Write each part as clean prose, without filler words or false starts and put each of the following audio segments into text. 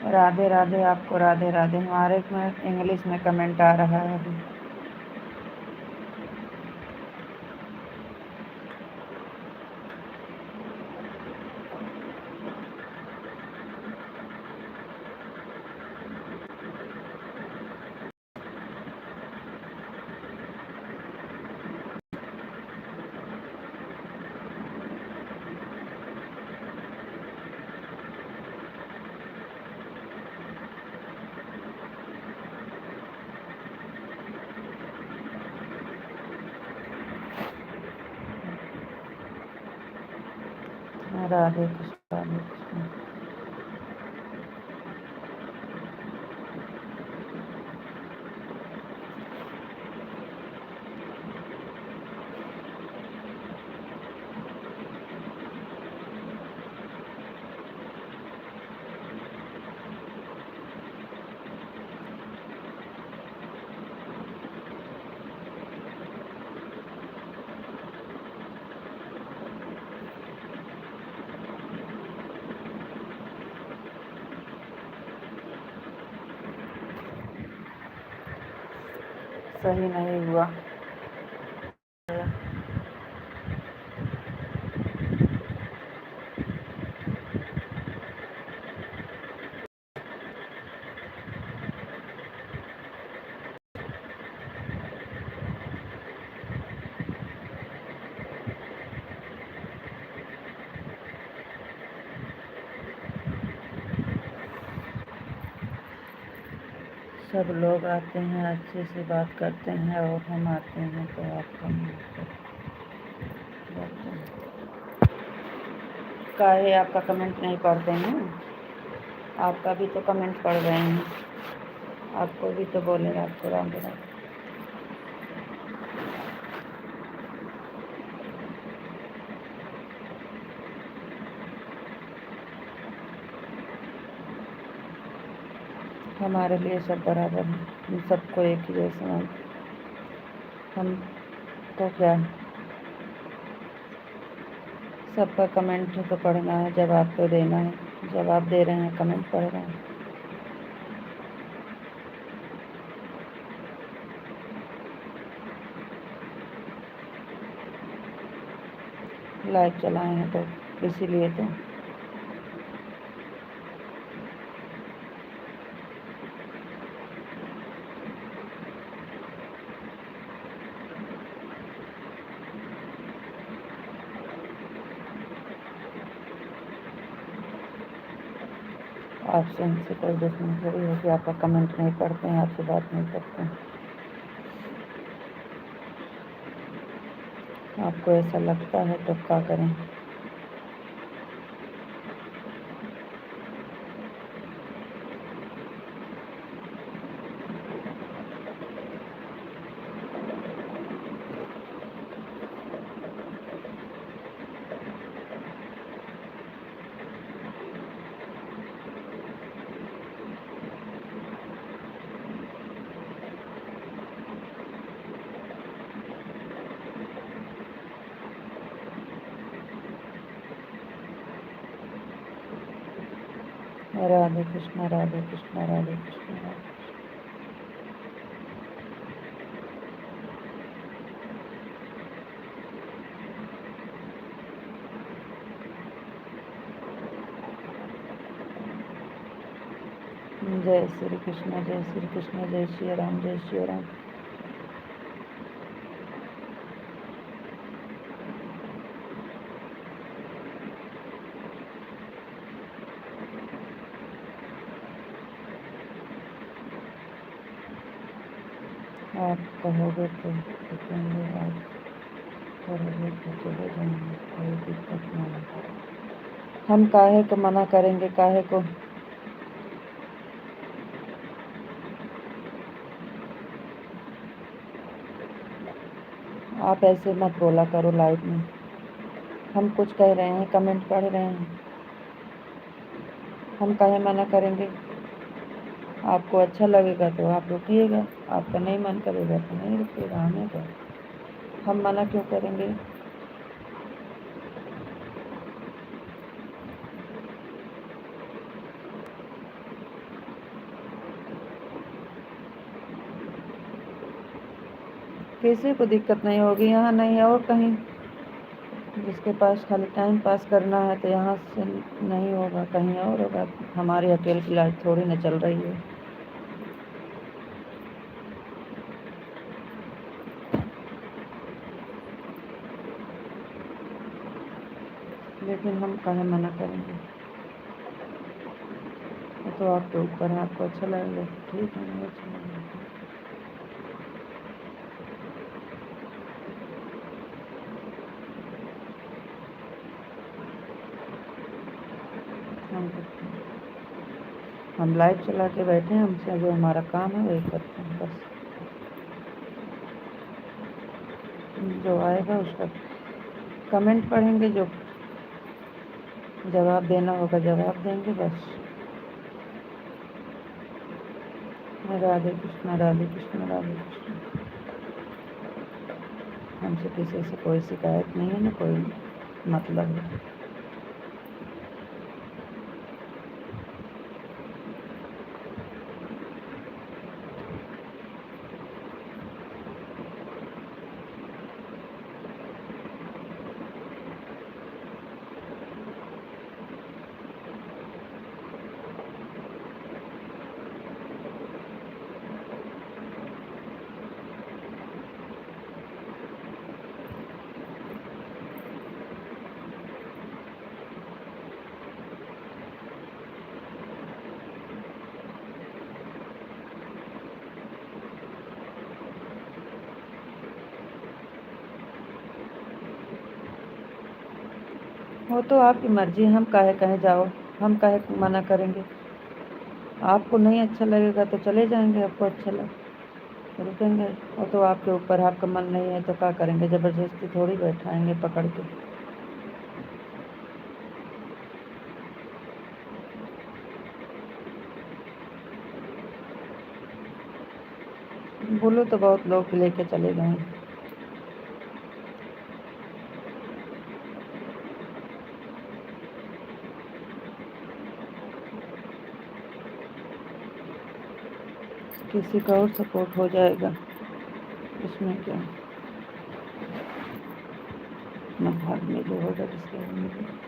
राधे राधे आपको, राधे राधे। हमारे में इंग्लिश में कमेंट आ रहा है अभी। राधे कृष्ण, राधे कृष्ण। सही नहीं हुआ। सब लोग आते हैं, अच्छे से बात करते हैं, और हम आते हैं तो आप कमेंट करते हैं। काहे आपका कमेंट नहीं पढ़ते हैं? आपका भी तो कमेंट पढ़ रहे हैं, आपको भी तो बोले आपको राधे राधे। हमारे लिए सब बराबर है, हम सबको एक ही जैसे मानते। हम तो क्या, सबका कमेंट तो पढ़ना है, जवाब तो देना है। जवाब दे रहे हैं, कमेंट पढ़ रहे हैं। लाइव चलाए हैं तो इसीलिए तो। आपसे हमसे कोई दुश्मनी थोड़ी है कि आपका कमेंट नहीं पढ़ते हैं, आपसे बात नहीं करते हैं। आपको ऐसा लगता है तो क्या करें। राधे कृष्ण, राधे कृष्ण, राधे कृष्ण, राधे। जय श्री कृष्ण, जय श्री कृष्ण, जय श्री राम, जय श्री राम। आप कहोगे तो रुकेंगे, आप करोगे तो चले जाएंगे, कोई दिक्कत नहीं। हम काहे को मना करेंगे, काहे को। आप ऐसे मत बोला करो लाइव में। हम कुछ कह रहे हैं, कमेंट पढ़ रहे हैं, हम काहे मना करेंगे। आपको अच्छा लगेगा तो आप रुकिएगा, आपका नहीं मन करेगा तो नहीं रुकिएगा, हमें क्या, हम मना क्यों करेंगे। किसी को दिक्कत नहीं होगी, यहाँ नहीं और कहीं। जिसके पास खाली टाइम पास करना है तो यहाँ से नहीं होगा, कहीं और होगा। हमारी अकेले की लाइफ थोड़ी ना चल रही है। लेकिन हम काहे मना करेंगे। वो तो आपके ऊपर है, आपको अच्छा लगेगा ठीक है, नहीं अच्छा लगेगा हम करते हैं। हम लाइव चला के बैठे हैं, हमसे जो हमारा काम है वही करते हैं बस। जो आएगा उसका कमेंट पढ़ेंगे, जो जवाब देना होगा जवाब देंगे बस। राधे कृष्ण राधे कृष्ण राधे कृष्ण। हमसे किसी से कोई शिकायत नहीं है, ना कोई मतलब है। वो तो आपकी मर्जी, हम काहे कहे जाओ, हम काहे मना करेंगे। आपको नहीं अच्छा लगेगा तो चले जाएंगे, आपको अच्छा लगे रुकेंगे। वो तो आपके ऊपर, आपका मन नहीं है तो क्या करेंगे, ज़बरदस्ती थोड़ी बैठाएंगे पकड़ के। बोलो तो बहुत लोग लेके चले गए। किसी का और सपोर्ट हो जाएगा, इसमें क्या। अपना भाग में जो होगा जिसके वो मिलेगा।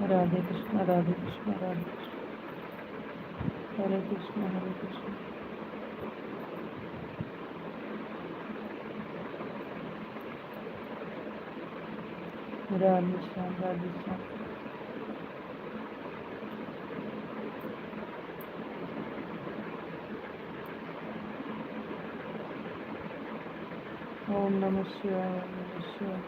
राधे कृष्ण राधे कृष्ण राधे कृष्ण। हरे कृष्ण हरे कृष्ण। राधे श्याम राधे श्याम। ओम नमः शिवाय ओम नमः शिवाय।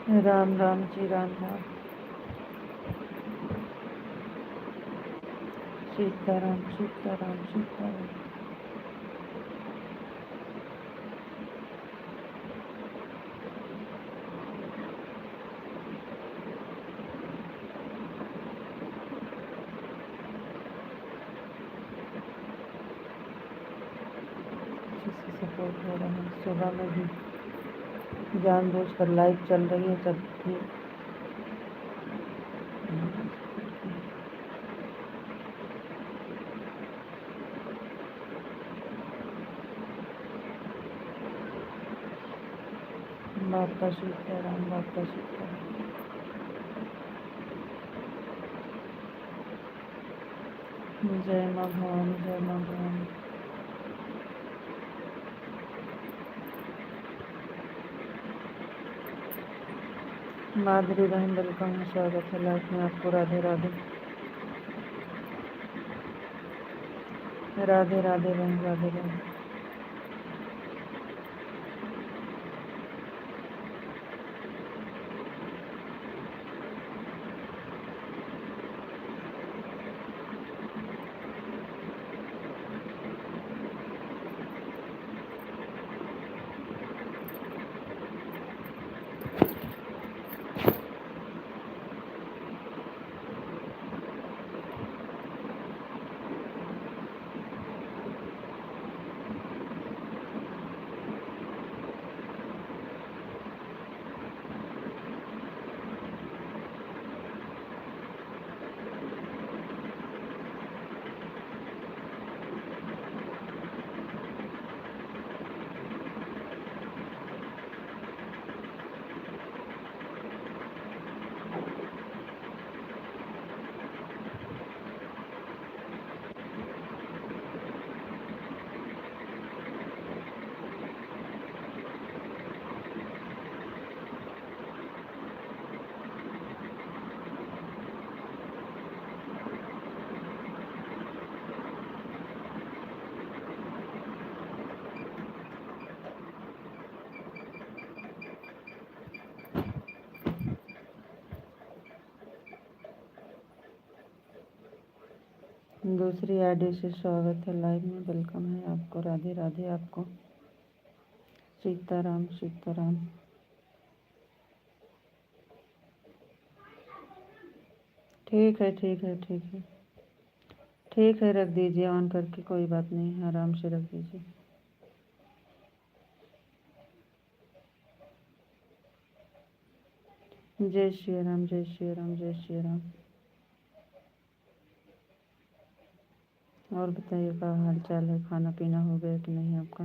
राम राम जी, राम राम। सीताराम सीताराम सीताराम। सपोर्ट हो रहा है, सुबह में भी जानबूझकर लाइव चल रही है तब भी। बापा सीताराम, बापा सीताराम। जय माँ भवानी, जय माँ भवानी। माधुरी बहन वेलकम है, स्वागत है लाइफ में आपको। राधे राधे, राधे राधे बहन, राधे राधे। दूसरी आईडी से स्वागत है लाइव में, वेलकम है आपको। राधे राधे आपको। सीताराम सीताराम। ठीक है, ठीक है, ठीक है, ठीक है, रख दीजिए ऑन करके, कोई बात नहीं, आराम से रख दीजिए। जय श्री राम, जय श्री राम, जय श्री राम। और बताइए क्या हाल चाल है, खाना पीना हो गया कि नहीं आपका?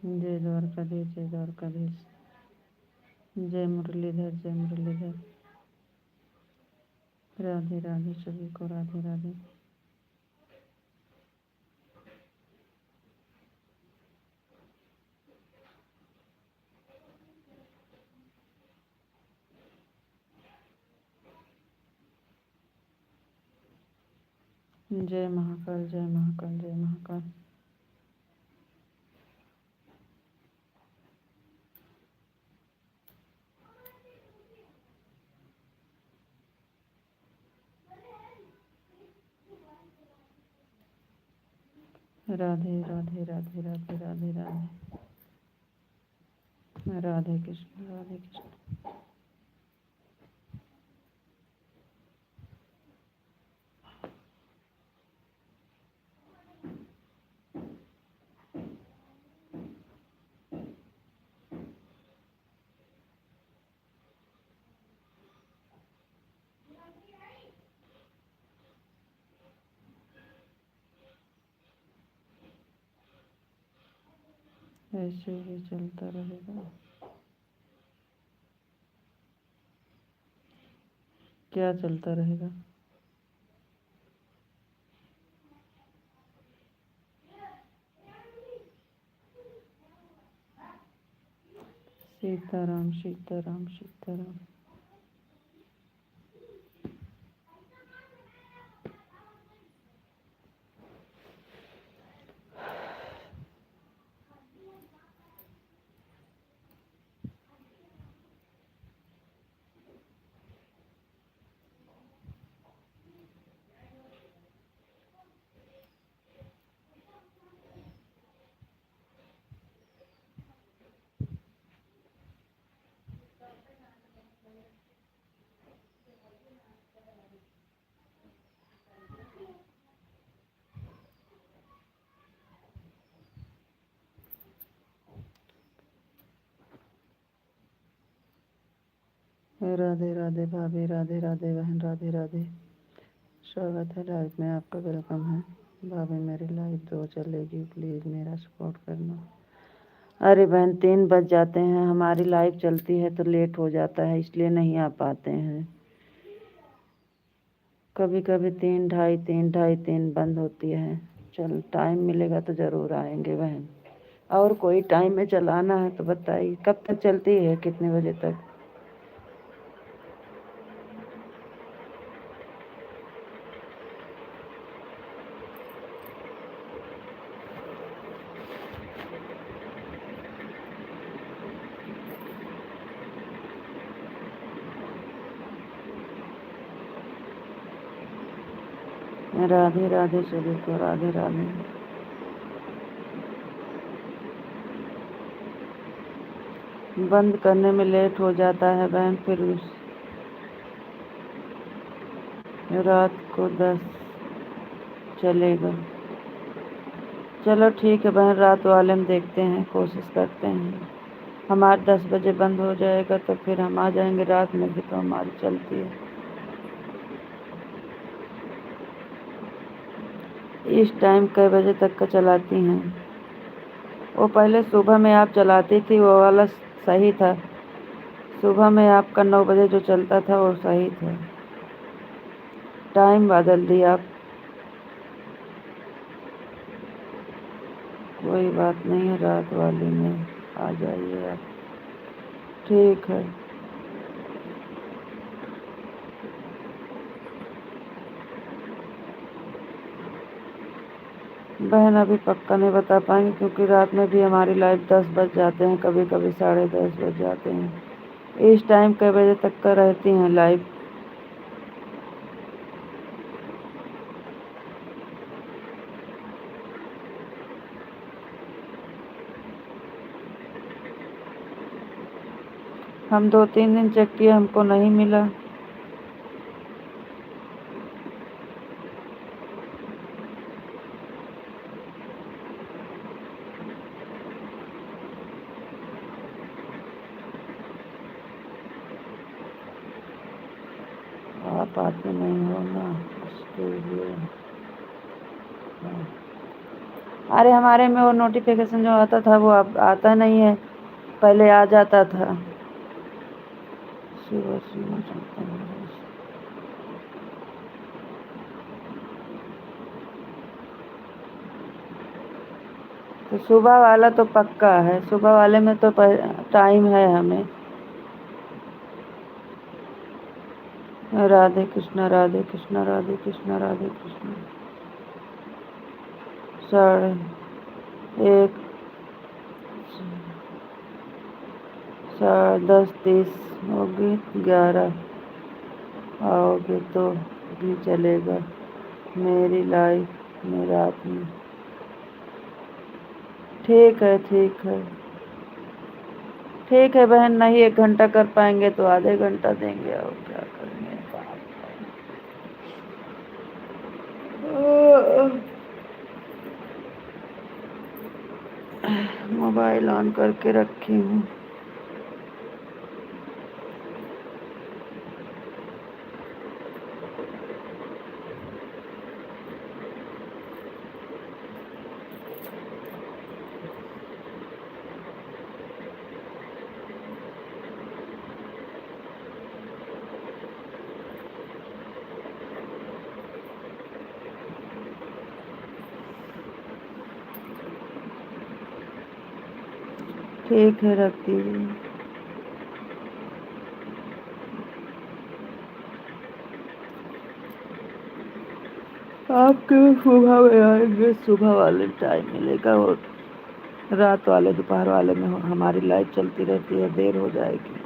जय द्वारकाधीश, जय द्वारकाधीश। जय मुरलीधर, जय मुरलीधर। राधे राधे सभी को, राधे राधे। जय महाकाल, जय महाकाल, जय महाकाल। राधे राधे राधे राधे राधे राधे। राधे कृष्ण, राधे कृष्ण। ऐसे ही चलता रहेगा। क्या चलता रहेगा? सीताराम सीताराम सीताराम। राधे राधे भाभी, राधे राधे बहन, राधे राधे। स्वागत है लाइव में, आपका वेलकम है। भाभी मेरी लाइव 2 चलेगी, प्लीज़ मेरा सपोर्ट करना। अरे बहन 3 बज जाते हैं, हमारी लाइव चलती है तो लेट हो जाता है, इसलिए नहीं आ पाते हैं। कभी कभी 3 ढाई 3 बंद होती है। चल टाइम मिलेगा तो ज़रूर आएंगे बहन। और कोई टाइम में चलाना है तो बताइए, कब तक चलती है, कितने बजे तक? राधे राधे सभी को, राधे राधे। बंद करने में लेट हो जाता है बहन, फिर रात को 10 चलेगा। चलो ठीक है बहन, रात वाले में देखते हैं, कोशिश करते हैं। हमारे 10 बजे बंद हो जाएगा तो फिर हम आ जाएंगे, रात में भी तो हमारी चलती है। इस टाइम कई बजे तक का चलाती हैं? वो पहले सुबह में आप चलाती थी, वो वाला सही था। सुबह में आपका 9 बजे जो चलता था वो सही था। टाइम बदल दिया आप। कोई बात नहीं है, रात वाली में आ जाइए आप। ठीक है बहन, अभी पक्का नहीं बता पाएंगे क्योंकि रात में भी हमारी लाइव 10 बज जाते हैं, कभी कभी 10:30 बज जाते हैं। इस टाइम कई बजे तक का रहती हैं लाइव? हम 2-3 दिन चेक किए, हमको नहीं मिला। आप आते नहीं हो ना, इसके लिए। अरे हमारे में वो नोटिफिकेशन जो आता था वो अब आता नहीं है, पहले आ जाता था। सुबह सुबह चलता है। तो सुबह वाला तो पक्का है, सुबह वाले में तो टाइम है हमें। राधे कृष्णा, राधे कृष्णा, राधे कृष्णा, राधे कृष्णा। 1:30, 10:30 होगी, 11 आओगे तो भी चलेगा मेरी लाइफ में रात में। ठीक है ठीक है ठीक है बहन, नहीं 1 घंटा कर पाएंगे तो आधे घंटा देंगे, और क्या करेंगे। मोबाइल ऑन करके रखी हूँ। ठीक है, रख दीजिए। आपके सुबह में आएंगे, सुबह वाले टाइम मिलेगा, और रात वाले दोपहर वाले में हमारी लाइट चलती रहती है, देर हो जाएगी।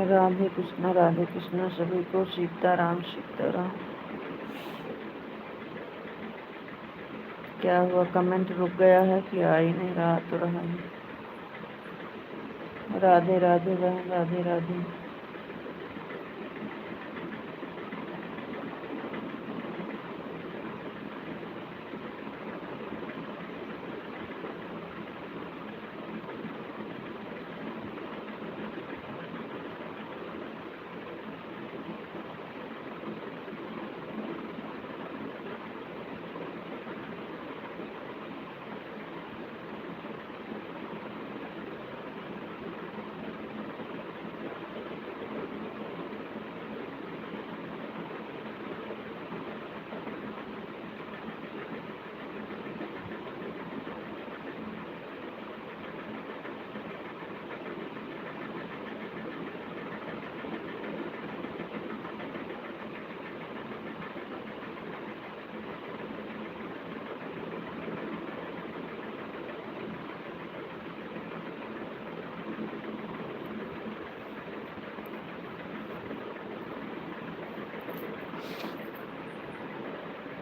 राधे कृष्णा सभी को। सीताराम सीताराम। क्या हुआ, कमेंट रुक गया है कि आ ही नहीं रहा? तो रहा ही। राधे राधे बहन, राधे राधे।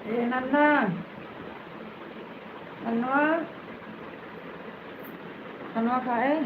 ए नन्ना, नन्नवा, नन्नवा खाए?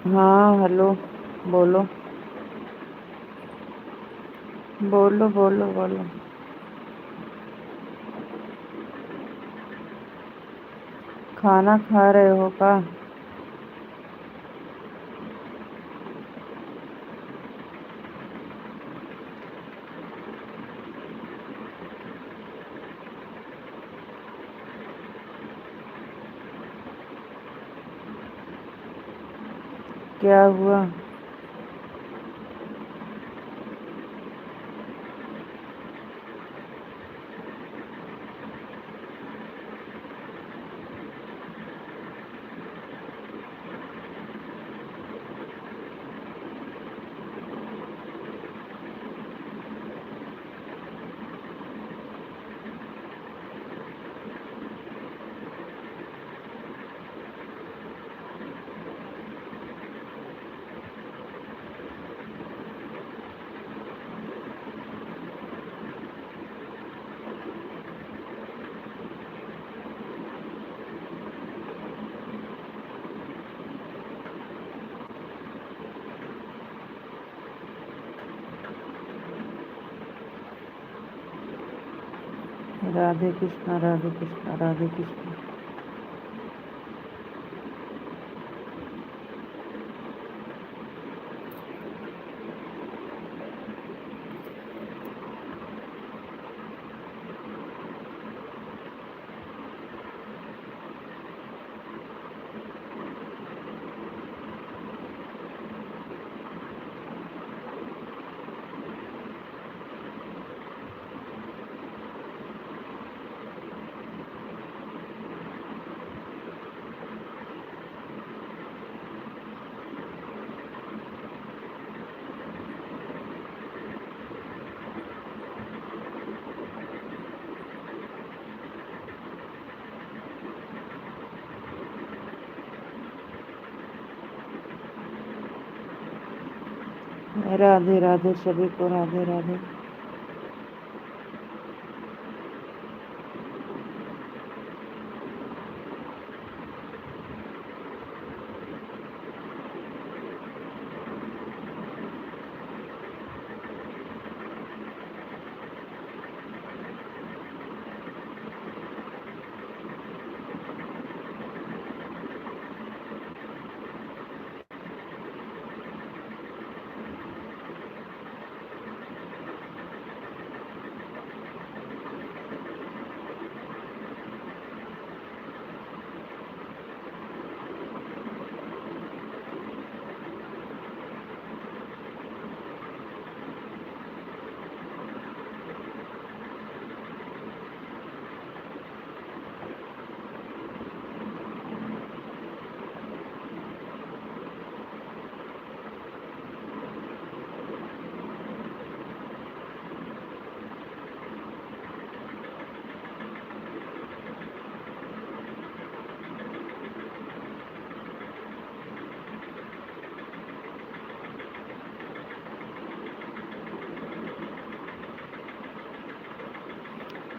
हाँ हेलो, बोलो बोलो बोलो बोलो। खाना खा रहे हो का? क्या हुआ? राधे कृष्णा राधे कृष्णा राधे कृष्णा। राधे राधे सभी को, राधे राधे।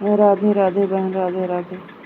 राधे राधे बहन, राधे राधे।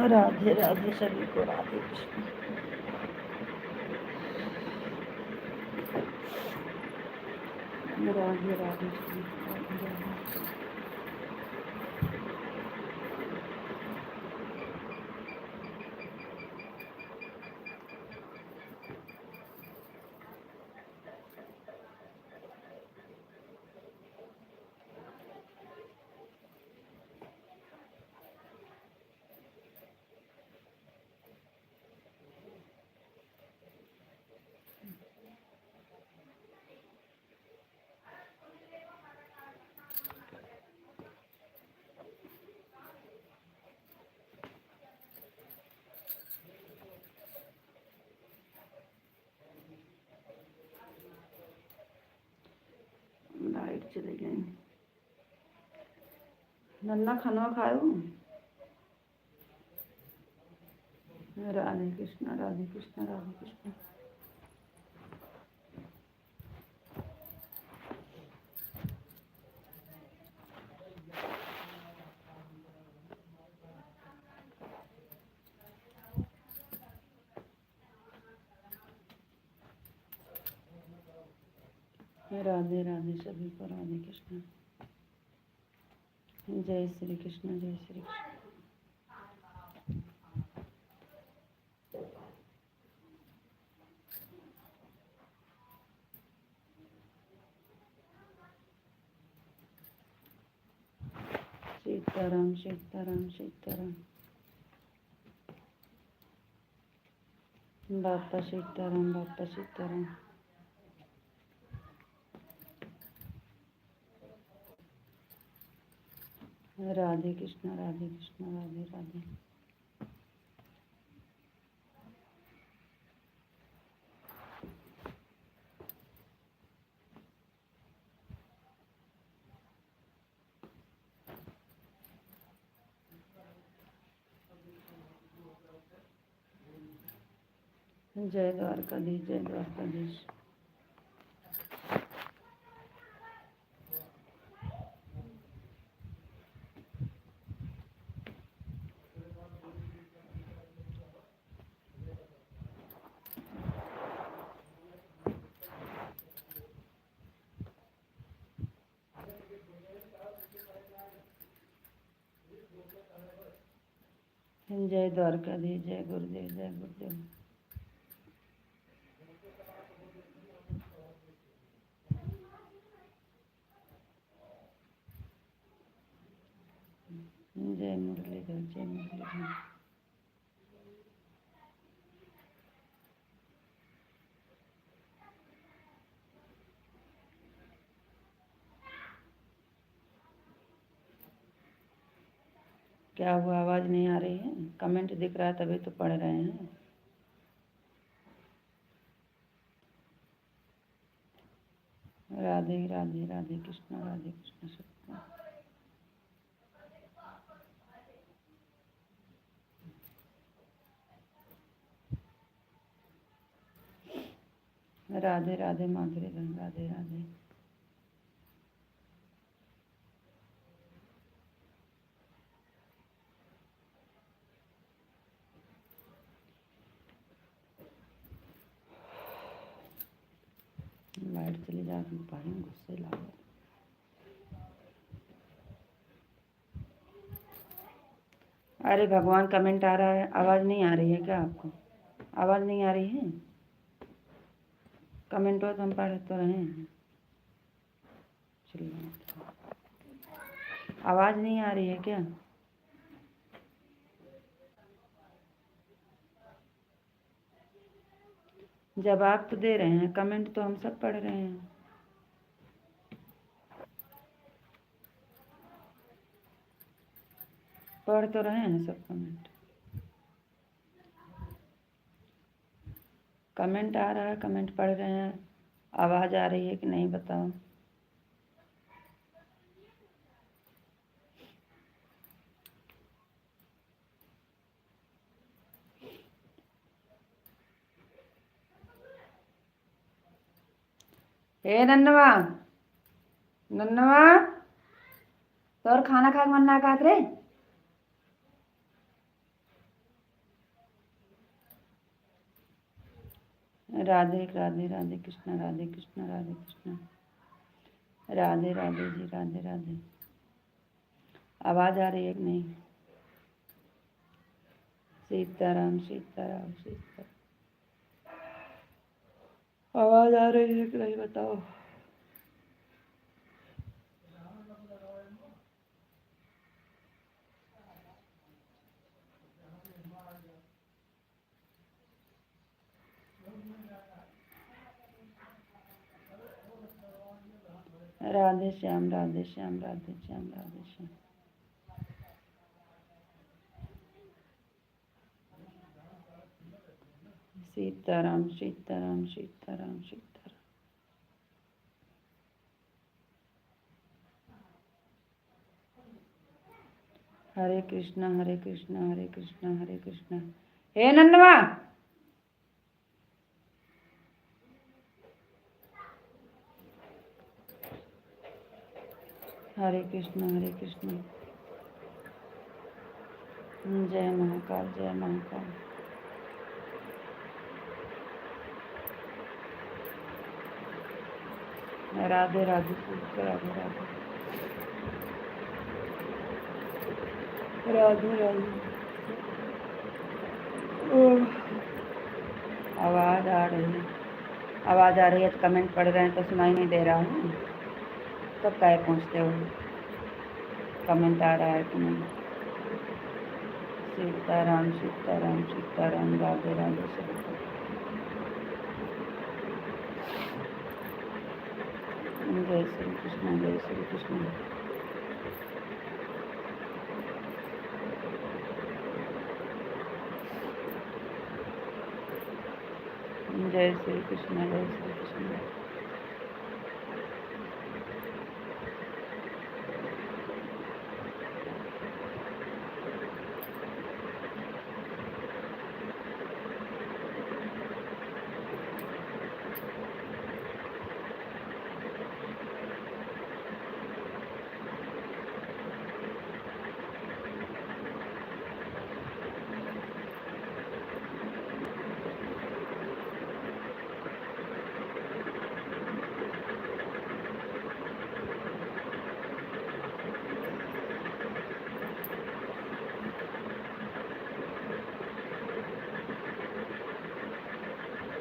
राधे राधे सभी को, राधे कृष्ण। राधे राधे सभी को, राधे राधे। लाइट चली गई। नन्ना खाना खाओ। राधे कृष्ण, राधे कृष्ण, राधे कृष्ण। राधे राधे सभी को, राधे कृष्ण। जय श्री कृष्ण, जय श्री कृष्ण। सीताराम सीताराम सीताराम। बापा सीताराम, बापा सीताराम। राधे कृष्ण, राधे कृष्ण, राधे राधे। जय द्वारकाधीश, जय द्वारकाधीश। जय द्वारकाधीश, जय गुरुदेव, जय गुरुदेव। जय मुरलीधर, जय मुरलीधर। क्या हुआ, आवाज़ नहीं आ रही है? कमेंट दिख रहा है तभी तो पढ़ रहे हैं। राधे राधे, राधे कृष्ण, राधे कृष्ण सत्य। राधे राधे माधुरी बहन, राधे राधे। लाइट चली जाती भाई, गुस्से ला। अरे भगवान, कमेंट आ रहा है, आवाज़ नहीं आ रही है क्या आपको? आवाज़ नहीं आ रही है? कमेंट तो हम पढ़ तो रहे हैं। चलिए, आवाज़ नहीं आ रही है क्या? जवाब तो दे रहे हैं, कमेंट तो हम सब पढ़ रहे हैं। पढ़ तो रहे हैं सब कमेंट। कमेंट आ रहा है, कमेंट पढ़ रहे हैं। आवाज़ आ रही है कि नहीं बताओ। हे नन्नवा, नन्नवा, तोर खाना खा के मन ना खात रे? राधे राधे, राधे कृष्णा, राधे कृष्णा, राधे कृष्णा, राधे राधे जी, राधे राधे। आवाज़ आ रही है कि नहीं? सीताराम सीताराम सीताराम। आवाज़ आ रही है कि नहीं बताओ। राधे श्याम, राधे श्याम, राधे श्याम, राधे श्याम। सीताराम सीताराम सीताराम सीताराम। हरे कृष्णा हरे कृष्णा हरे कृष्णा हरे कृष्णा। हे नन्नवा, हरे कृष्णा हरे कृष्णा। जय महाकाल, जय महाकाल। राधे राधे, राधे राधे, राधे राधे। आवाज़ आ रही है, आवाज़ आ रही है तो कमेंट पढ़ रहे हैं तो सुनाई नहीं दे रहा है। कब काय पूछते हो? कमेंट आ रहा है कि नहीं? सीताराम सीताराम सीताराम, राधे राधे सीताराम। जय श्री कृष्ण, जय श्री कृष्ण। जय श्री कृष्ण, जय श्री कृष्ण।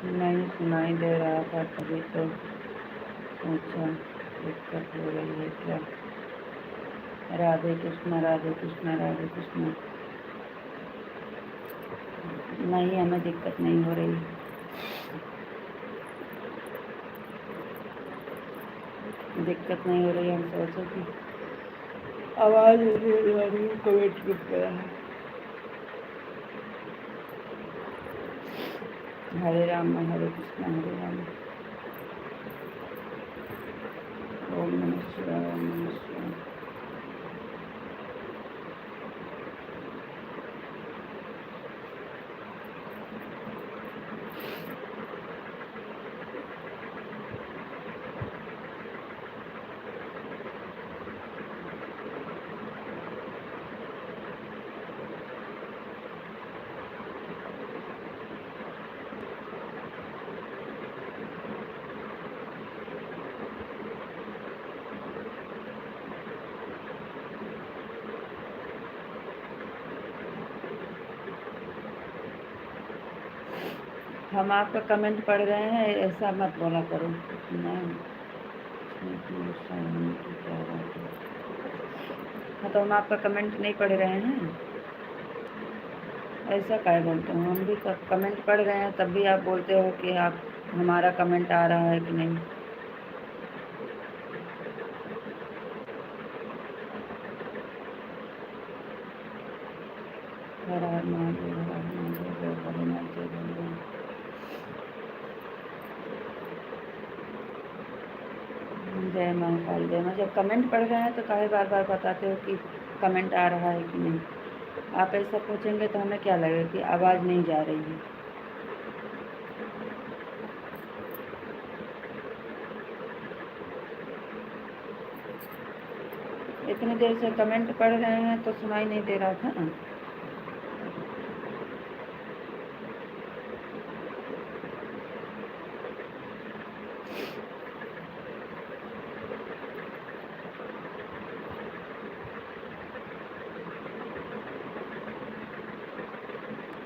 नहीं सुनाई दे रहा था तभी तो पूछा, दिक्कत हो रही है क्या? राधे कृष्ण, राधे कृष्ण, राधे कृष्ण। नहीं, हमें दिक्कत नहीं हो रही। दिक्कत नहीं हो रही, हम सोचे कि आवाज़ नहीं आ रही, कमेंट रुक गया है। हरे राम हरे कृष्ण हरे राम, ओम नमः शिवाय, ओम नमः शिवाय। हम आपका कमेंट पढ़ रहे हैं, ऐसा मत बोला करो। नहीं, गुस्सा होने की क्या बात है? हाँ, तो हम आपका कमेंट नहीं पढ़ रहे हैं, ऐसा काहे बोलते हो? हम भी कमेंट पढ़ रहे हैं, तब भी आप बोलते हो कि आप हमारा कमेंट आ रहा है कि नहीं। हर हर महादेव, हर हर महादेव, जय भोलेनाथ, जय भोलेनाथ। जय महाकाल, जय माँ। जब कमेंट पढ़ रहे हैं तो काहे बार बार बताते हो कि कमेंट आ रहा है कि नहीं? आप ऐसा पूछेंगे तो हमें क्या लगेगा कि आवाज़ नहीं जा रही है। इतनी देर से कमेंट पढ़ रहे हैं तो सुनाई नहीं दे रहा था ना।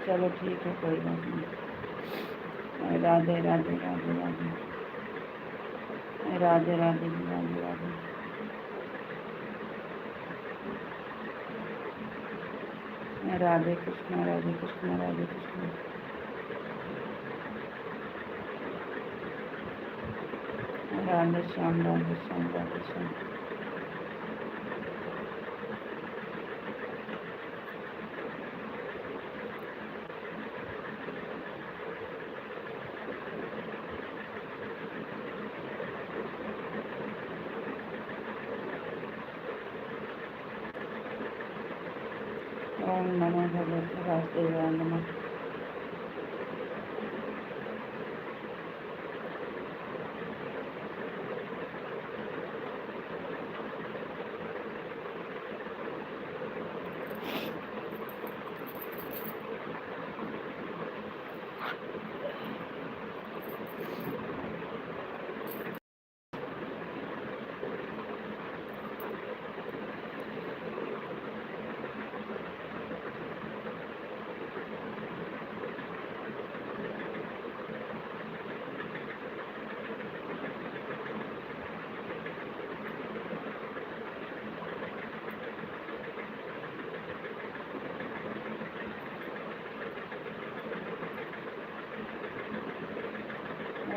चलो ठीक है, कोई बात नहीं। राधे राधे राधे राधे। राधे राधे राधे राधे। राधे कृष्णा, राधे कृष्णा, राधे कृष्णा। राधे श्याम, राधे श्याम, राधे श्याम। ओम नमो भगवते वासुदेवाय नमः।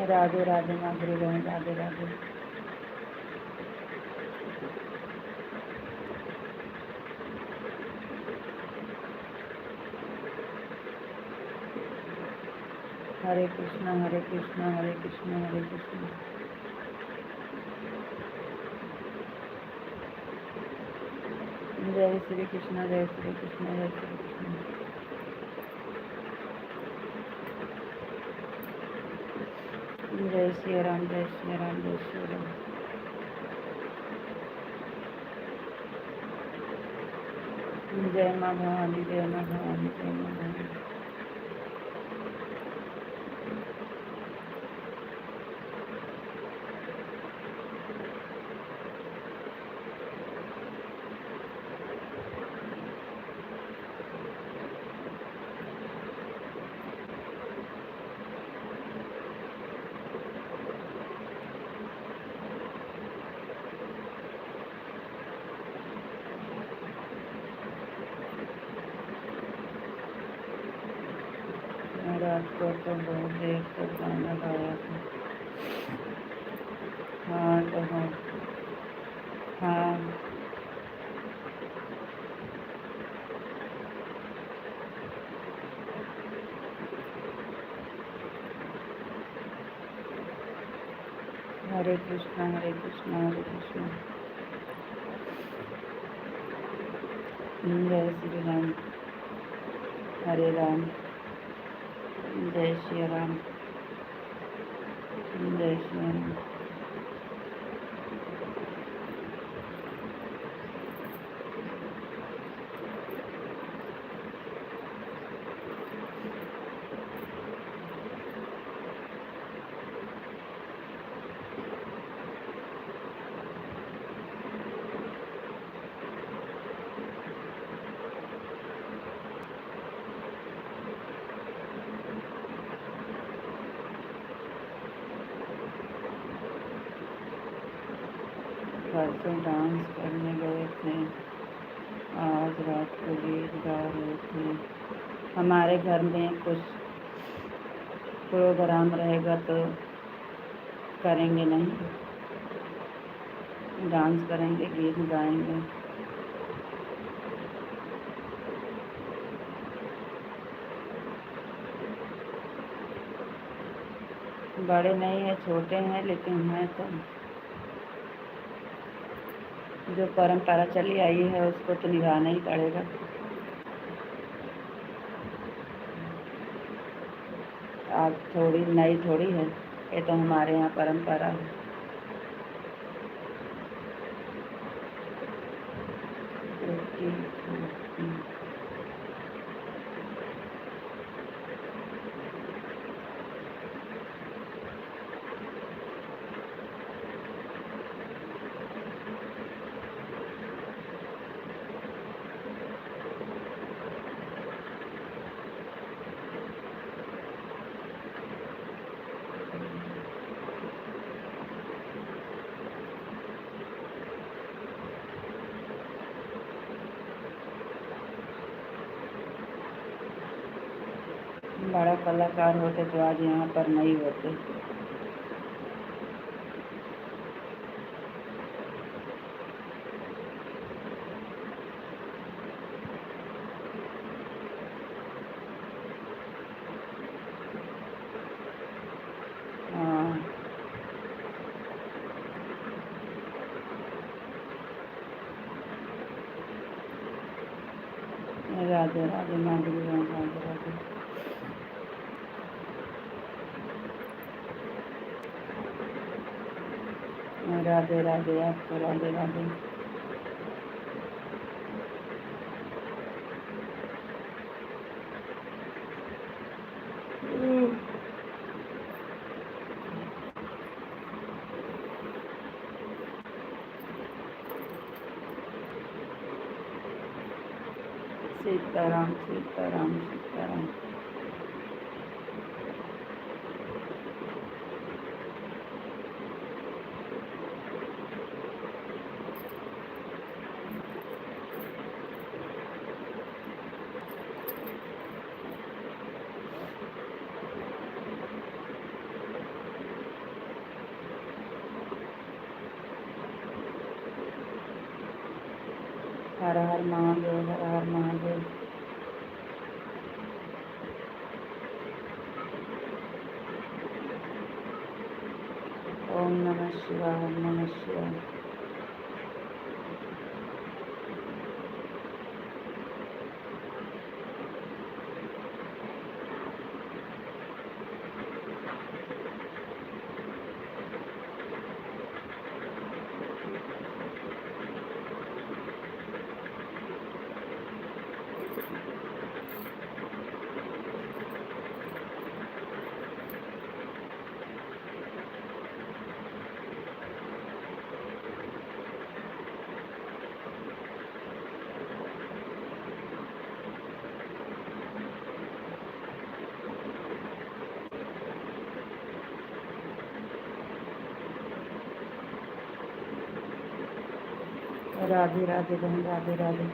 राधे राधे माधुरी बहन, राधे राधे। हरे कृष्णा, हरे कृष्णा, हरे कृष्णा, हरे कृष्णा। जय श्री कृष्ण, जय श्री कृष्ण, जय श्री कृष्ण। जय श्री राम, जय श्री राम, जय श्री राम। जय माँ भवानी, जय माँ भवानी, जय माँ भवानी। रात को तो बहुत देर तक गाना गाया था। हाँ तो हाँ। हाँ, हरे कृष्णा, हरे कृष्णा, हरे कृष्णा। जय श्री राम, हरे राम। जय श्री राम, जय श्री राम। परसों डांस करने गए थे, आज रात को गीत गा रहे थे। हमारे घर में कुछ प्रोग्राम रहेगा तो करेंगे, नहीं डांस करेंगे, गीत गाएंगे। बड़े नहीं हैं, छोटे हैं, लेकिन हैं तो जो परंपरा चली आई है उसको तो निभाना ही पड़ेगा। आज थोड़ी नई थोड़ी है, ये तो हमारे यहाँ परंपरा है। बड़ा कलाकार होते तो आज यहाँ पर नहीं होते। हाँ, राधे राधे माधुरी, राधे राधे। राधे राधे आपको, राधे राधे। सीताराम सीताराम सीताराम। हर हर महादेव, हर हर महादेव। ओम नमः शिवाय, ओम नमः शिवाय। राधे राधे बहन, राधे राधे।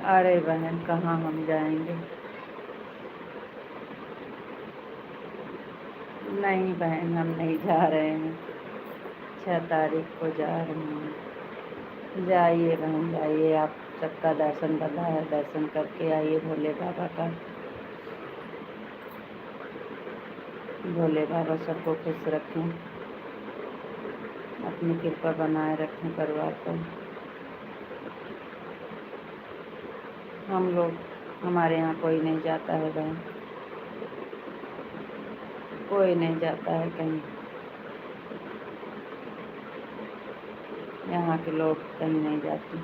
अरे बहन, कहाँ हम जाएंगे? नहीं बहन, हम नहीं जा रहे हैं। 6 तारीख को जा रहे हैं। जाइए बहन, जाइए, आप सबका दर्शन बंधा है, दर्शन करके आइए भोले बाबा का। भोले बाबा सबको खुश रखें, अपनी कृपा बनाए रखें परिवार पर। हम लोग, हमारे यहाँ कोई नहीं जाता है बहन, कोई नहीं जाता है कहीं। यहाँ के लोग कहीं नहीं जाते।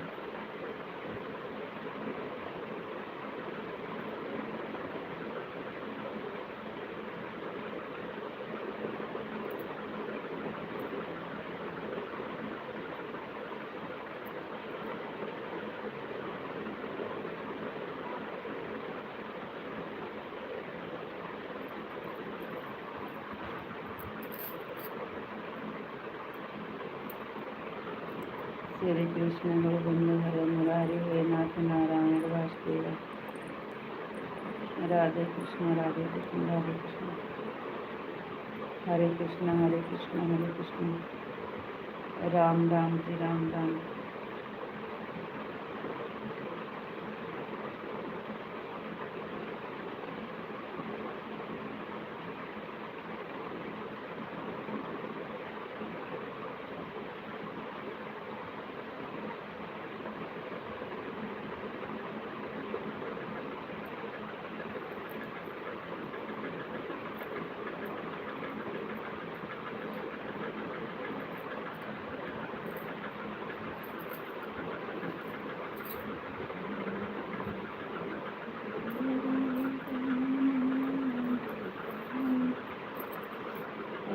श्री कृष्ण गोविंद हरे मुरारी हे नाथ नारायण वासुदेव। राधे कृष्ण राधे कृष्ण राधे कृष्ण, हरे कृष्ण हरे कृष्ण हरे कृष्ण, राम राम जी राम राम।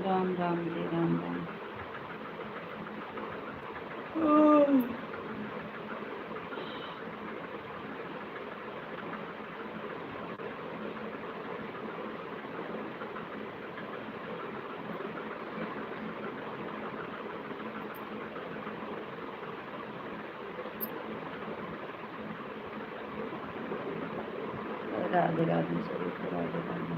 राम राम जी राम राम। राधे राधे सभी को राधे राधे।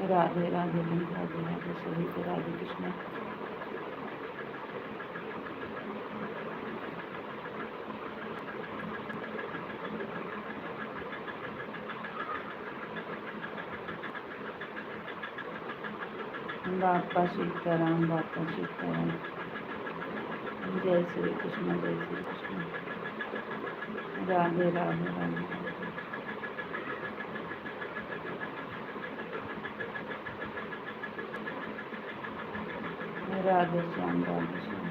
राधे राधे राधे राधे सभी को राधे कृष्ण। बापा सीताराम बापा सीताराम। जय श्री कृष्ण जय श्री कृष्ण। राधे राधे राधे राधे श्याम राधे श्याम।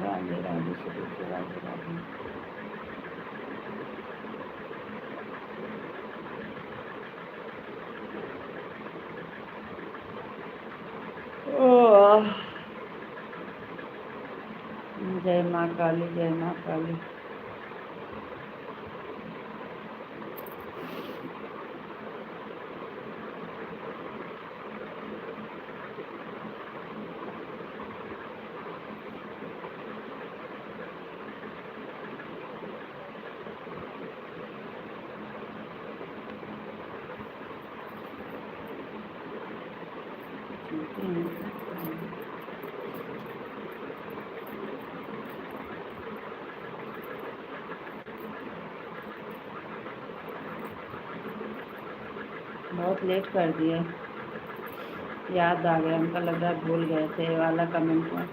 राधे राधे सभी को राधे राधे। जय माँ काली जय माँ काली। बहुत लेट कर दिया, याद आ गया, हमको लग रहा है भूल गए थे ये वाला कमेंट में।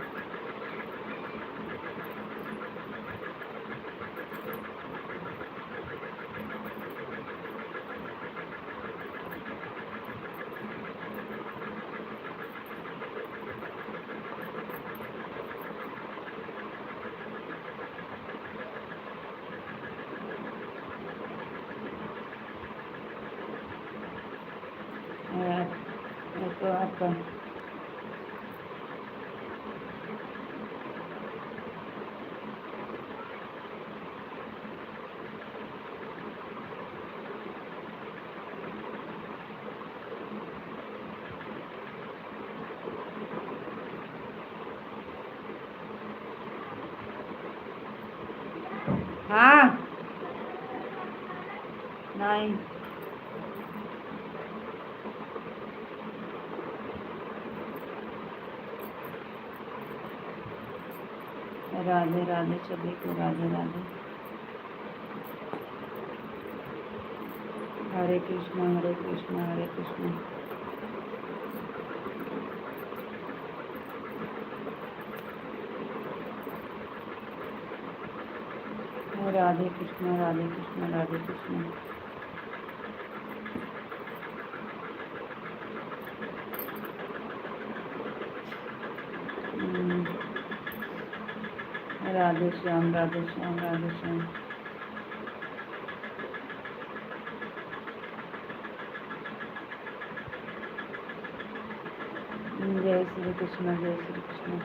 तो आपका हाँ नहीं राधे राधे सभी को राधे राधे। हरे कृष्णा हरे कृष्णा हरे कृष्णा। राधे कृष्णा राधे कृष्णा राधे कृष्णा। राधे श्याम राधे श्याम राधे श्याम। जय श्री कृष्ण जय श्री कृष्ण।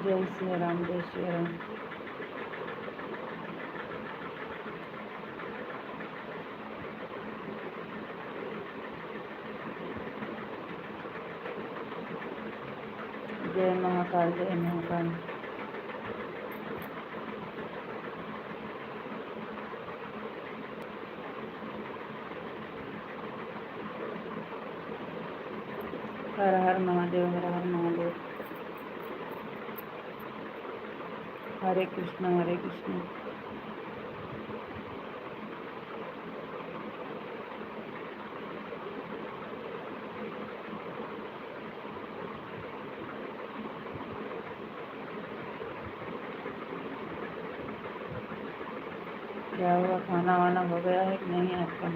जय श्री राम जय श्री राम। जय महाकाल जय महाकाल। हर हर महादेव हर हर महादेव। हरे कृष्ण हरे कृष्ण। क्या हुआ, खाना वाना हो गया है कि नहीं आपका?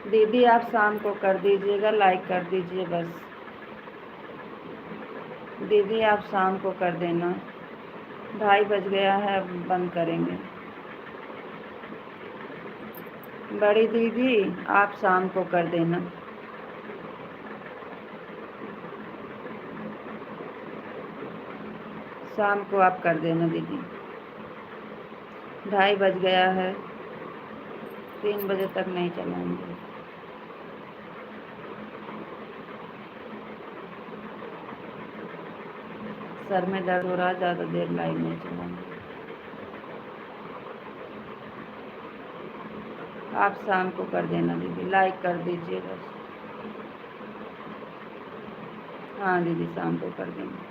दीदी आप शाम को कर दीजिएगा, लाइक कर दीजिए बस। दीदी आप शाम को कर देना, 2:30 बज गया है, अब बंद करेंगे। बड़ी दीदी आप शाम को कर देना। शाम को आप कर देना दीदी, 2:30 बज गया है, 3 बजे तक नहीं चलाएंगे। सर में दर्द हो रहा, ज़्यादा देर लाइव नहीं चलाएंगे। आप शाम को कर देना दीदी, लाइक कर दीजिए बस। हाँ दीदी शाम को कर देंगे,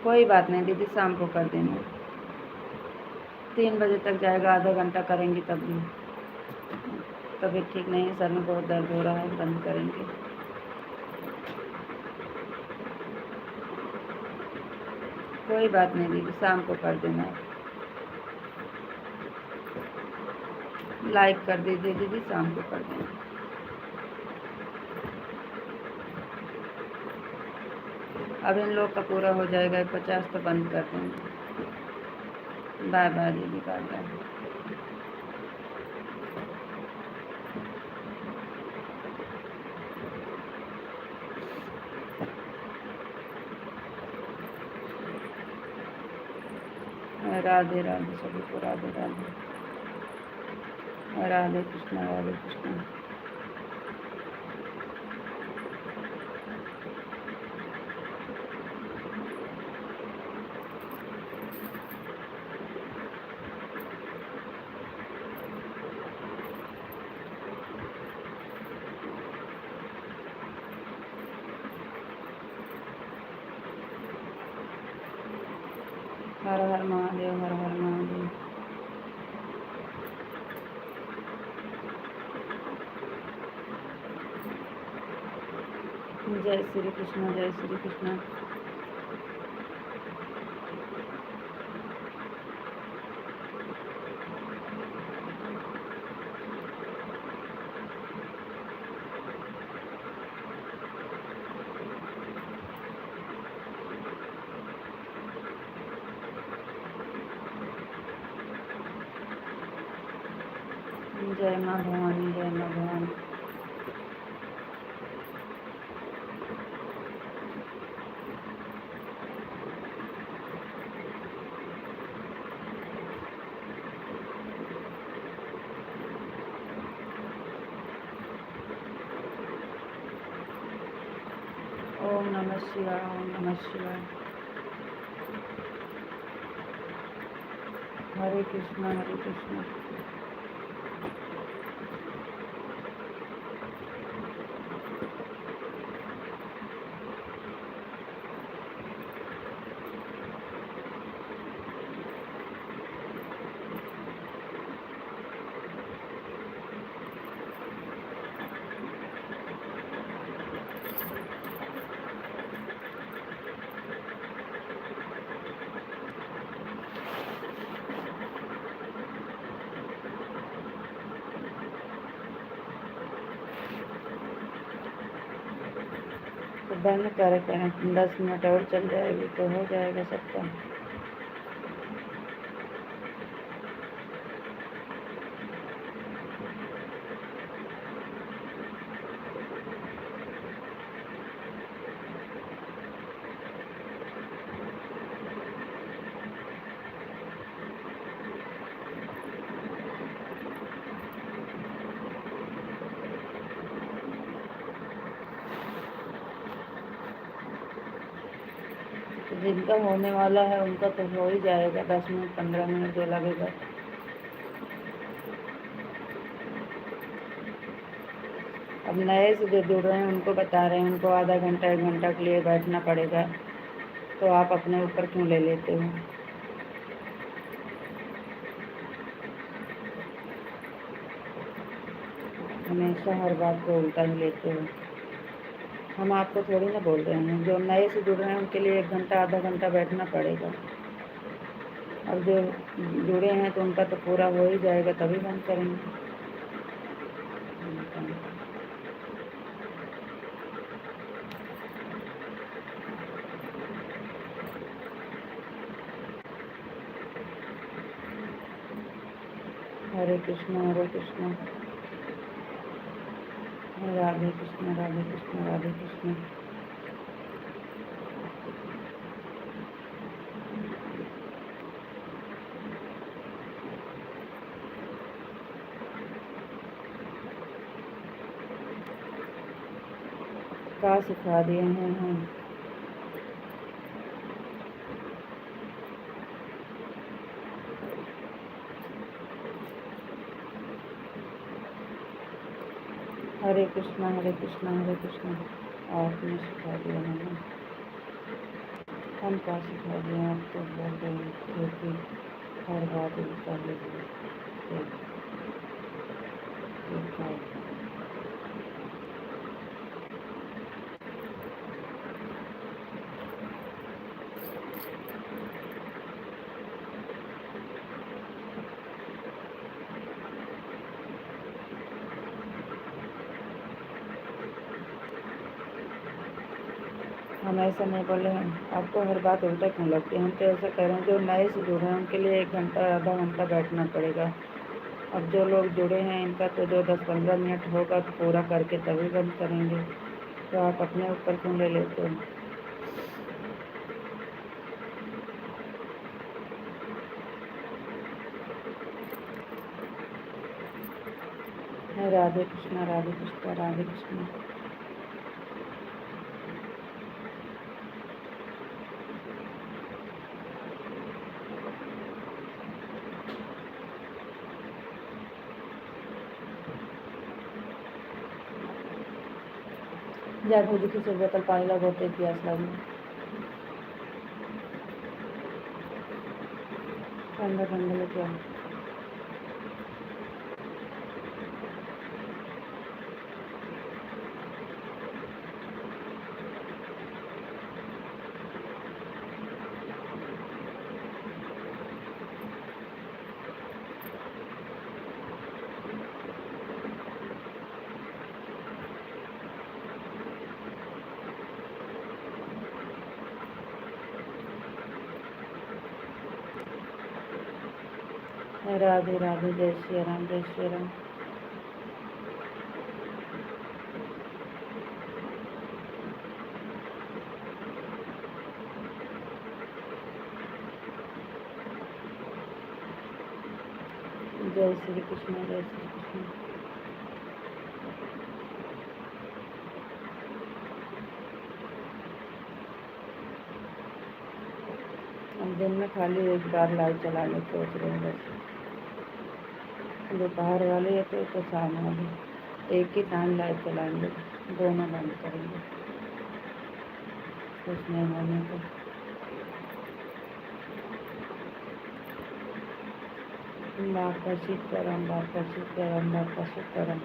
कोई बात नहीं दीदी, शाम को कर देना। 3 बजे तक जाएगा, आधा घंटा करेंगी तब भी। तबीयत ठीक नहीं है, सर में बहुत दर्द हो रहा है, बंद करेंगे। कोई बात नहीं दीदी, शाम को कर देना। लाइक कर दीजिए दीदी, शाम को कर देना। अब इन लोग का पूरा हो जाएगा, 50 तो बंद कर देंगे। बाय बाय दीदी, बाय बाय। राधे राधे सभी को राधे राधे। राधे कृष्णा राधे कृष्णा। हर हर महादेव हर हर महादेव। जय श्री कृष्ण जय श्री कृष्ण। जय माँ भवानी जय माँ भवानी। ओम नमः शिवाय, ओम नमः शिवाय। हरे कृष्णा, हरे कृष्णा। तो बंद करे करें, 10 मिनट और चल जाएगी तो हो जाएगा सबका। तो जिनका होने वाला है उनका तो हो ही जाएगा, 10 मिनट 15 मिनट जो लगेगा। अब नए से जो जुड़ रहे हैं उनको बता रहे हैं, उनको आधा घंटा 1 घंटा के लिए बैठना पड़ेगा, तो आप अपने ऊपर क्यों ले लेते हो? हमेशा हर बात को उल्टा ही लेते हो। हम आपको थोड़ी ना बोल रहे हैं, जो नए से जुड़ रहे हैं उनके लिए 1 घंटा आधा घंटा बैठना पड़ेगा। अब जो जुड़े हैं तो उनका तो पूरा हो ही जाएगा, तभी बंद करेंगे। हरे कृष्णा, हरे कृष्णा। राधे कृष्णा, राधे कृष्णा, राधे कृष्णा। क्या सिखा दिए हैं हम? हरे कृष्णा, हरे कृष्णा, हरे कृष्णा। आपने सिखा दिया हमें, हम क्या सिखा दिए? आपको बोल रहे हैं क्योंकि हर बात उल्टा ले हम ऐसा नहीं बोले हैं। आपको हर बात उल्टा क्यों लगती है? हम तो ऐसा कह रहे हैं, जो नए से जुड़े हैं उनके लिए 1 घंटा आधा घंटा बैठना पड़ेगा। अब जो लोग जुड़े हैं इनका तो जो 10-15 मिनट होगा तो पूरा करके तभी बंद करेंगे, तो आप अपने ऊपर क्यों ले लेते हो? राधे कृष्णा, राधे कृष्णा, राधे कृष्णा। जा मुझे किसी बोतल पानी ला, बहुत तेज प्यास लगी। ठंडा ठंडा लेके आओ। राधे राधे, जय श्री राम, जय श्री राम। जय श्री कृष्ण, जय श्री कृष्ण। हम दिन में खाली एक बार लाइट चलाने की सोच रहे हैं बस। दोपहर वाली है तो शाम वाली एक ही टाइम लाइट चलाएंगे, दोनों बंद करेंगे कुछ नहीं होने को। बापा सीताराम, बापा सीताराम, बापा सीताराम।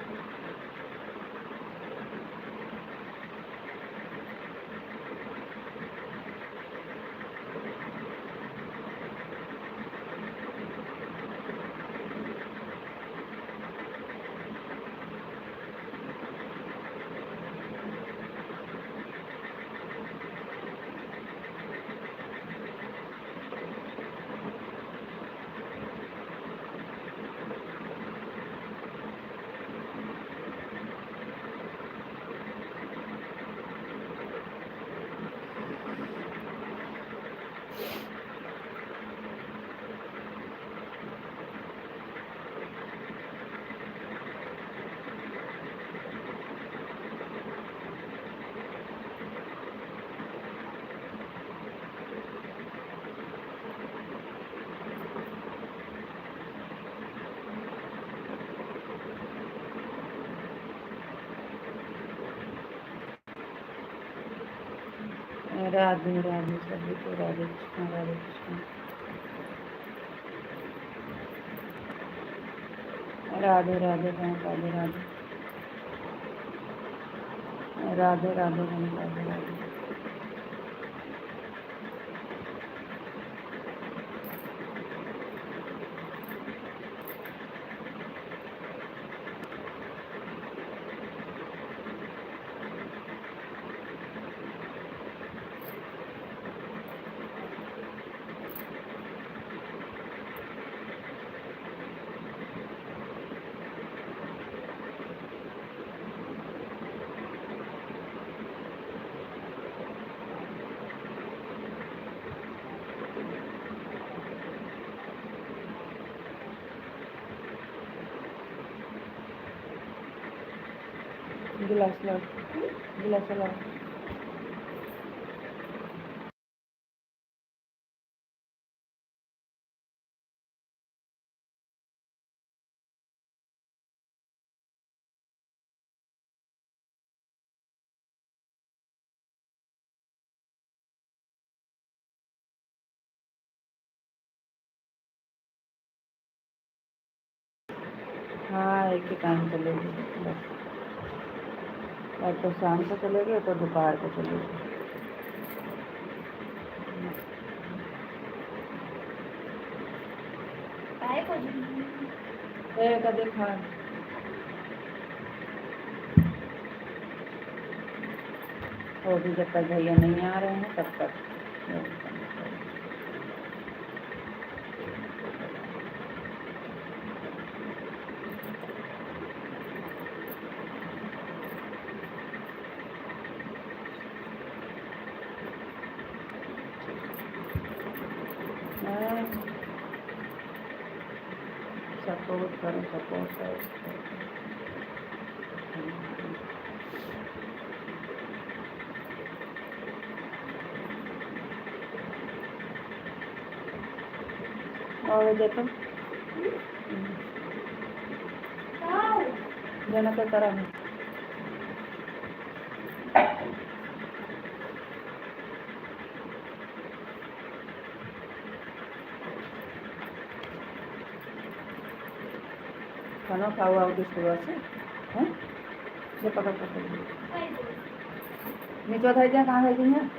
राधे राधे सभी को राधे कृष्ण, राधे कृष्ण। राधे राधे बहन, राधे राधे, राधे राधे बहन, राधे राधे। गिलास लाओ, गिलास लाओ। हाँ एक ही टाइम चलेगी बस, और तो शाम को चलेगी तो दोपहर को चलेगी। का देखा वो भी जब तक भैया नहीं आ रहे हैं तब तक सपोर्ट करो, सपोर्ट करो। और देखो जाना तो तरह है। खाना खाओ आओ सुबह से हैं, ये पकड़ पकड़ नीचे उठाई दिया, कहाँ है हैं।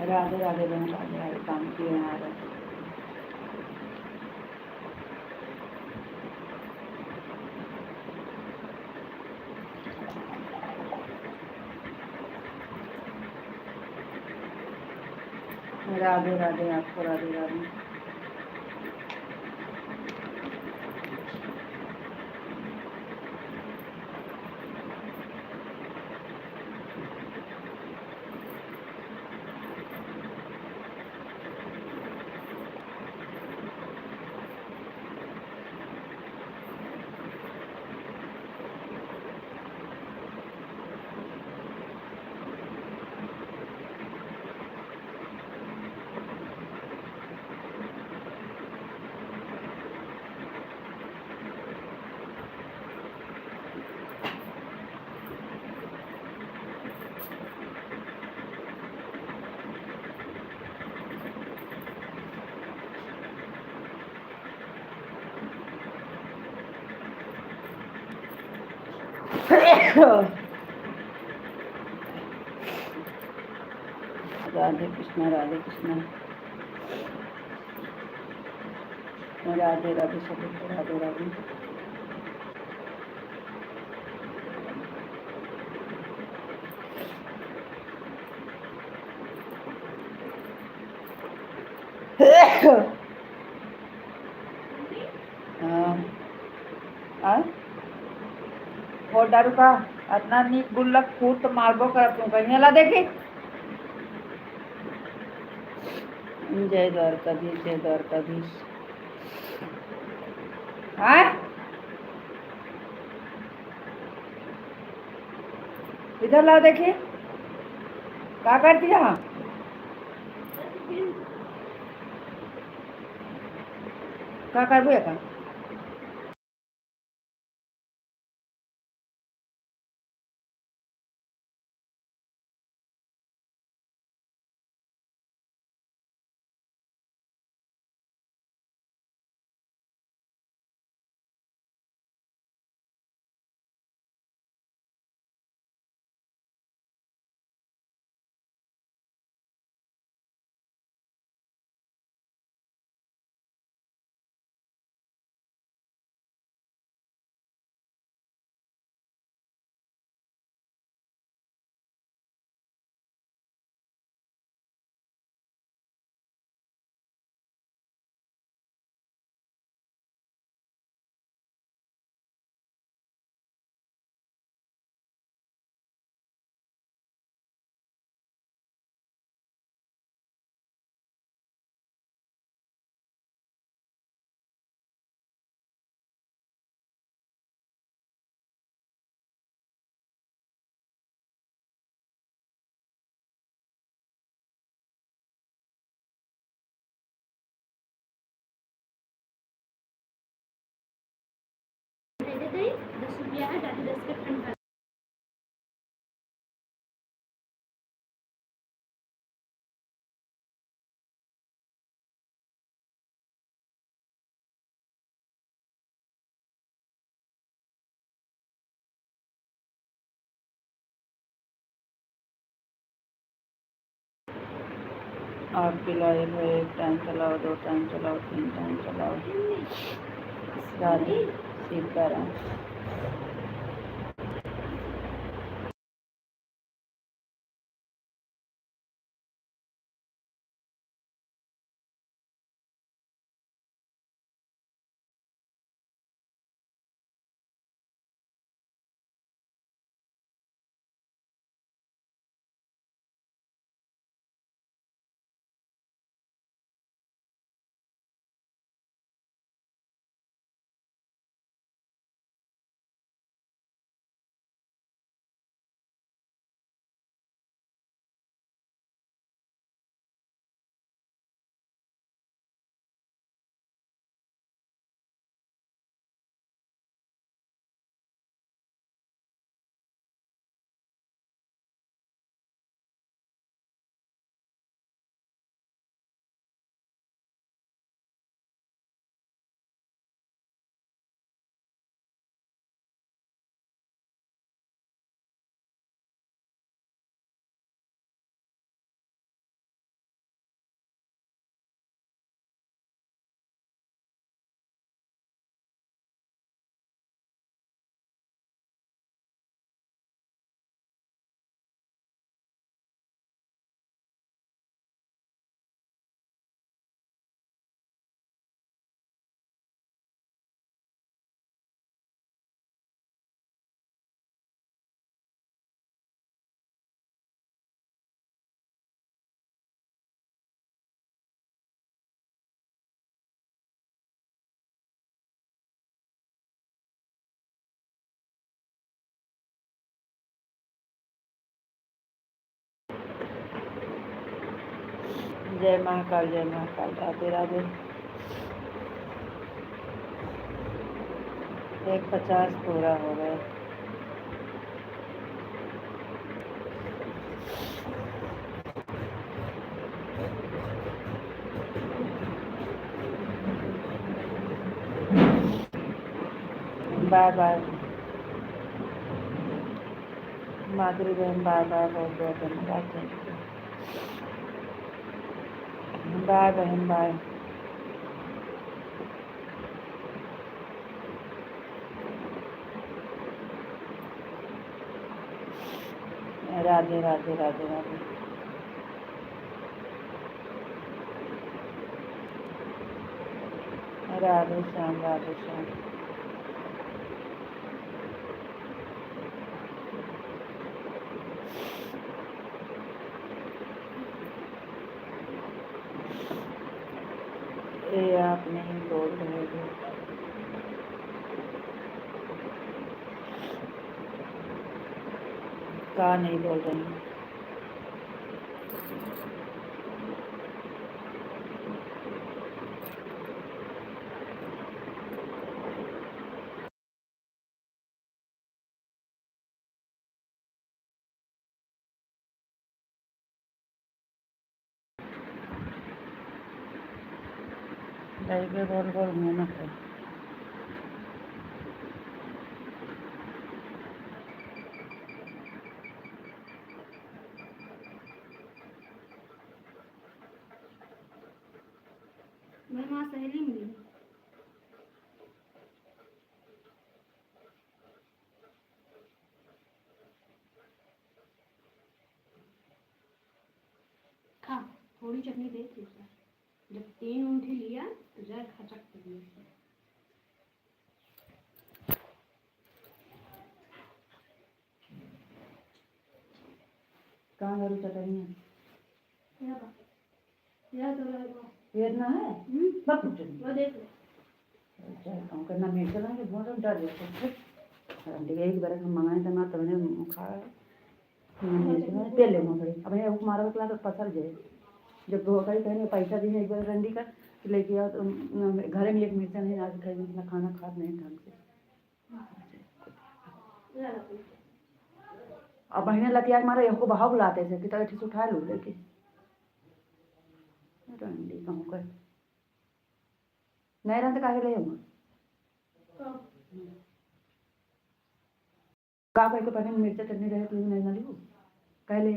राधे राधे बहन, राधे राधे। काम किए हैं आ रहे। राधे राधे आपको, राधे राधे। राधे कृष्णा, राधे कृष्णा। राधे राधे सभी को, राधे राधे। हाँ, वो डर का अपना नीक गुल्लक फूट तो मारबो कर तू कहीं ला देखी। जय द्वारकाधीश, जय द्वारकाधीश। हाँ, इधर ला देखी क्या कर दिया। क्या कर का आपकी लाइफ है, 1 टाइम चलाओ, 2 टाइम चलाओ, 3 टाइम चलाओ। राधे सीताराम। जय महाकाल, जय महाकाल। राधे राधे। 150 पूरा हो गया। बाय बाय माधुरी बहन, बाय बाय, बहुत बहुत धन्यवाद। बाय बहन, बाय। राधे राधे राधे राधे। राधे श्याम, राधे श्याम। ये आप नहीं बोल रहे हो, का नहीं बोल रही हूँ। लड़के गोल गोल घूमना है। मैं वहाँ सहेली मिली। खा, थोड़ी चटनी दे थी उसमें। जब 3 ऊँठी लिया तो जरा खचक कर दिया। कहाँ घर चटनी है? यहाँ तो वेदना है? मत पूछो। वो देख लो। काम करना मिर्च लाएंगे बहुत डर जाते एक बार हम मंगाए थे ना तो मैंने खाया तेल ले मोड़ी अब एक मारो क्लास पसर जाए जब दो कहीं कहीं पैसा दी एक बार रंडी का लेके आओ तो घर में एक मिर्चा नहीं आज खाई ना खाना खा नहीं ढंग से। अब बहने लतिया मारे हमको बहाव बुलाते थे कि तभी उठा लूँ लेके रंडी कहूँ कर नहीं रहते काहे ले हम का करके पहले मिर्चा चटनी रहे तो नहीं ना लियो कहले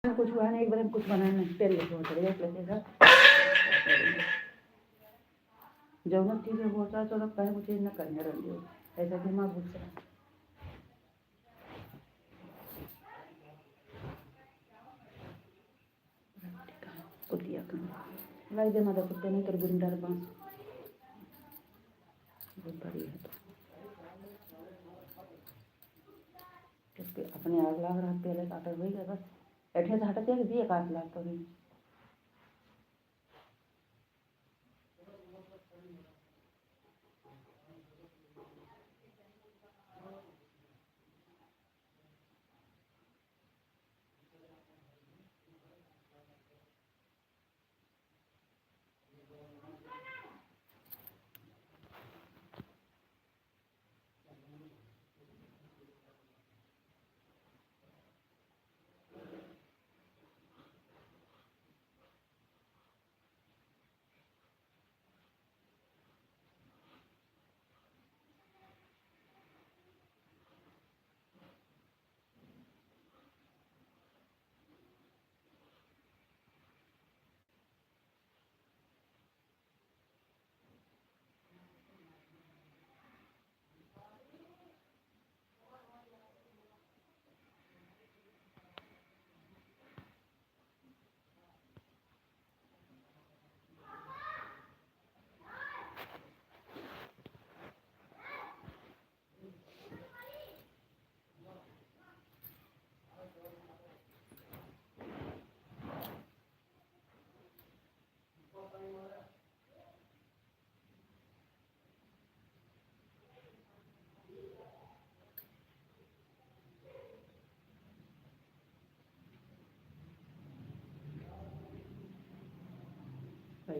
कुछ हुआ नहीं एक बार कुछ बनाना तेल लेके हो चले लेके जब ना चीज़ में बहुत सारा तो कहे मुझे न करने रही हो ऐसा दिमाग घुस रहा कुतिया कर लाई दे माता कुत्ते नहीं कर गुंडा बांस बहुत बड़ी है तो अपने आग लाग रहा पहले काटा हुई है बस ऐठे से हटते हैं दिए काट लाग तो नहीं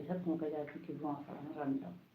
ऐसा थूका जाती कि वहाँ रंडम